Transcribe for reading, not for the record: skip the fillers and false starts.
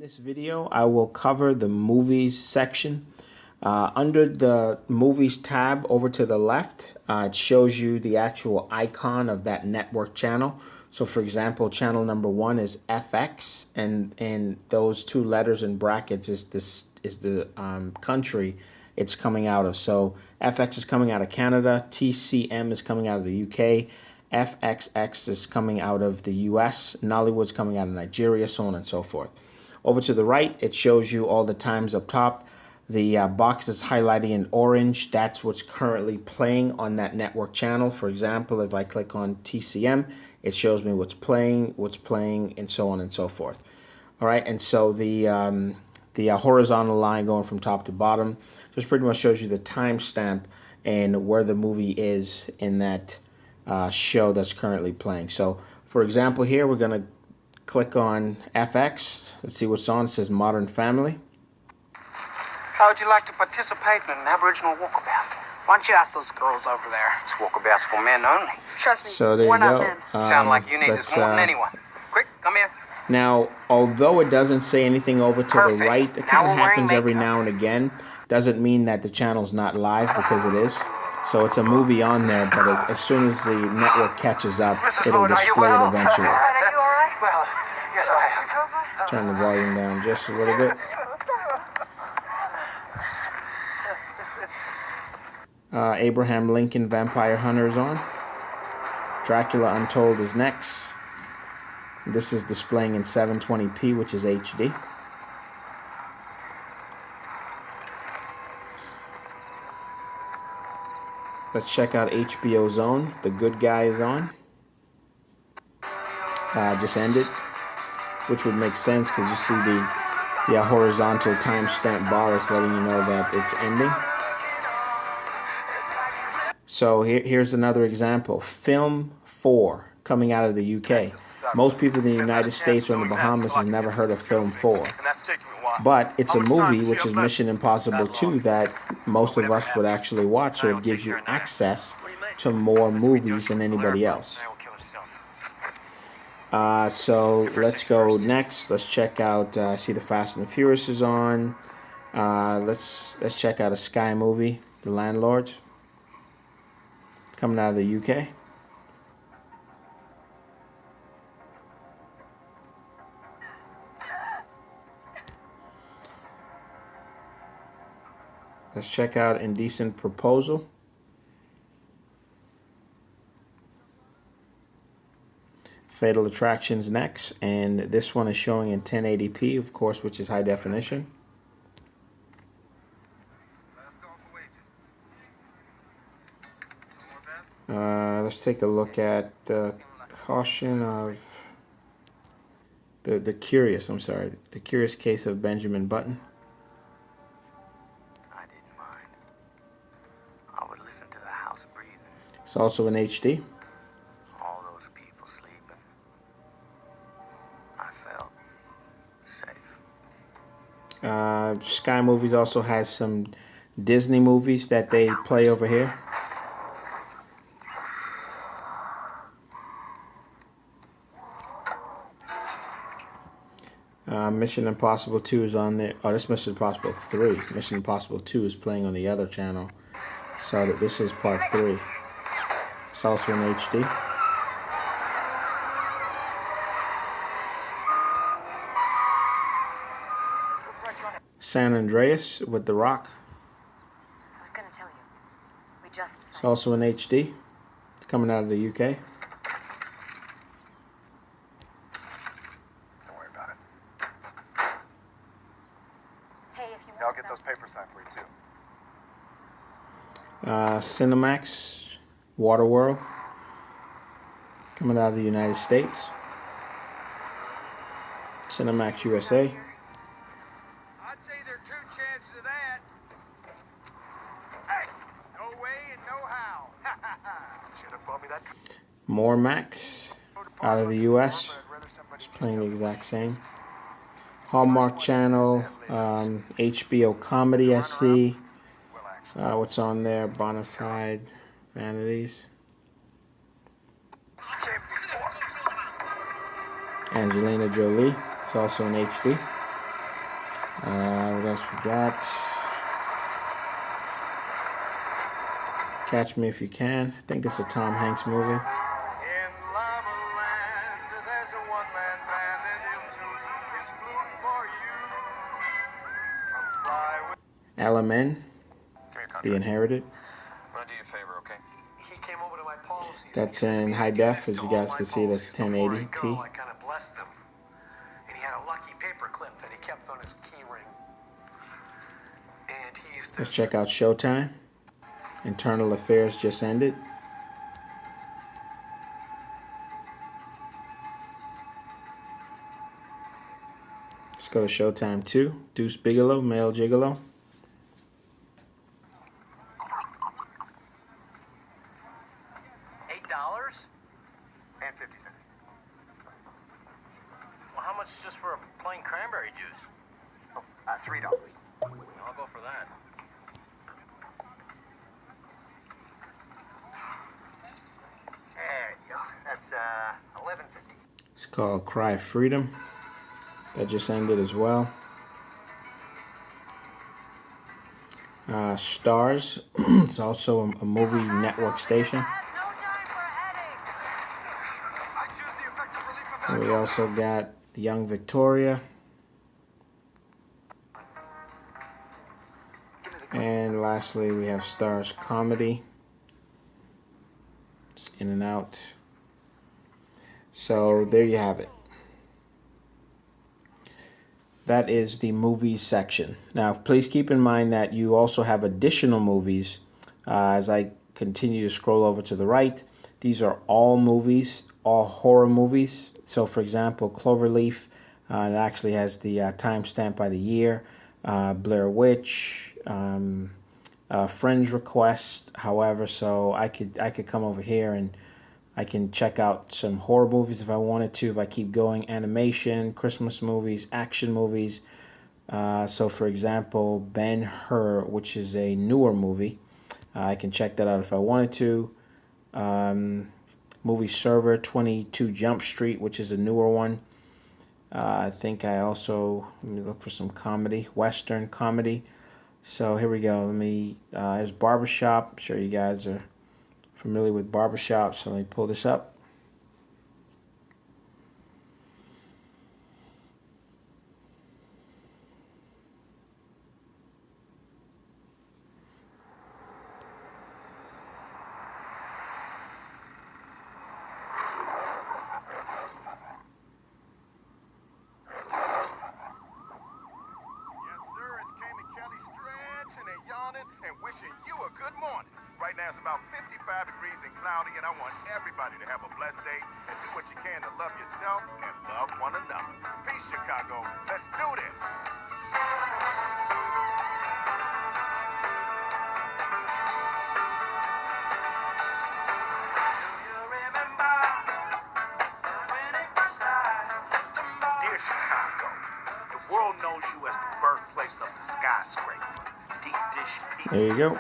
this video, I will cover the movies section. Under the movies tab over to the left, it shows you the actual icon of that network channel. So for example, channel number 1 is FX, and those two letters in brackets is the country it's coming out of. So FX is coming out of Canada, TCM is coming out of the UK, FXX is coming out of the US, Nollywood's coming out of Nigeria, so on and so forth. Over to the right, it shows you all the times up top. The box that's highlighted in orange, that's what's currently playing on that network channel. For example, if I click on TCM, it shows me what's playing, and so on and so forth. All right, and so the horizontal line going from top to bottom just pretty much shows you the timestamp and where the movie is in that show that's currently playing. So, for example, here we're going to click on FX. Let's see what's on. It says Modern Family. How would you like to participate in an Aboriginal walkabout? Why don't you ask those girls over there? This walkabout's for men only. Trust me, So there we're you not go. men. Sound like you need this more than anyone. Quick, come here. Now, although it doesn't say anything over to Perfect. the right, it Now kind of we're wearing happens every makeup. now and again. Doesn't mean that the channel's not live, because it is. So it's a movie on there, but as soon as the network catches up, Mrs. it'll Ford, are you display it well? eventually. Are you alright? Well, yes, I am. Turn the volume down just a little bit. Abraham Lincoln Vampire Hunter is on. Dracula Untold is next. This is displaying in 720p, which is HD. Let's check out HBO Zone. The Good Guy is on. Just ended, which would make sense because you see the horizontal timestamp bar is letting you know that it's ending. So here's another example. Film 4 coming out of the UK. Most people in the United States or in the Bahamas have never heard of Film 4. But it's a movie, which is Mission Impossible 2, that most of us would actually watch, so it gives you access to more movies than anybody else. So let's go next. Let's check out, I see the Fast and the Furious is on. Let's check out a Sky movie, The Landlords, coming out of the UK. Let's check out Indecent Proposal. Fatal Attractions next, and this one is showing in 1080p, of course, which is high definition. Let's take a look at the caution of the curious case of Benjamin Button. I didn't mind. I would listen to the house breathing. It's also in HD. All those people sleeping. I felt safe. Sky Movies also has some Disney movies that they play over here. Mission Impossible 2 is on there. Oh, this Mission Impossible 3. Mission Impossible 2 is playing on the other channel. So that this is part 3. It's also in HD. San Andreas with The Rock. I was gonna tell you. We just It's decided. also in HD. It's coming out of the UK. Don't worry about it. Hey, if you Yeah, I'll want get those papers signed for you too. Cinemax, Waterworld, coming out of the United States. Cinemax USA. I'd say there are 2 chances of that. Hey, no way and no how. Should have bought me that. More Max, out of the US. It's playing the exact same. Hallmark Channel, HBO Comedy, I see. What's on there? Bonafide Vanities. Angelina Jolie. It's also in HD. What else we got? Catch Me If You Can. I think it's a Tom Hanks movie. In Llama Land, there's a one-man band, and he'll toot his flute for you. Come fly with... LMN, Give me your contract. The Inherited. I'm gonna do you a favor, okay? He came over to my policies. That's in high def, as you guys can see. That's 1080p. I kind of blessed him. And he had a lucky paper clip that he kept on his key ring. And he used to... Let's check out Showtime. Internal Affairs just ended. Let's go to Showtime 2. Deuce Bigelow, Male Gigolo. $8? And 50 cents. Well, how much just for a plain cranberry juice? Oh, $3. I'll go for that. There you go. That's $11.50. It's called Cry of Freedom. That just ended as well. Stars. It's also a movie network station. No time for headaches. I choose the effective relief of And we also got The Young Victoria. And lastly, we have Stars Comedy. It's in and out. So there you have it. That is the movies section. Now, please keep in mind that you also have additional movies. As I continue to scroll over to the right, these are all movies, all horror movies. So, for example, Cloverleaf, it actually has the timestamp by the year. Blair Witch, Friends Request. However, so I could come over here and I can check out some horror movies if I wanted to. If I keep going, animation, Christmas movies, action movies. So, for example, Ben-Hur, which is a newer movie. I can check that out if I wanted to. Movie Server, 22 Jump Street, which is a newer one. I think I also, let me look for some comedy, Western comedy. So here we go. Here's Barbershop. I'm sure you guys are familiar with Barbershop, so let me pull this up. Yes, sir. It's Kane and Kelly stretching and yawning and wishing you a good morning. Right now it's about 55 degrees and cloudy, and I want everybody to have a blessed day and do what you can to love yourself and love one another. Peace, Chicago. Let's do this. Dear Chicago, the world knows you as the birthplace of the skyscraper. Deep dish pizza. There you go.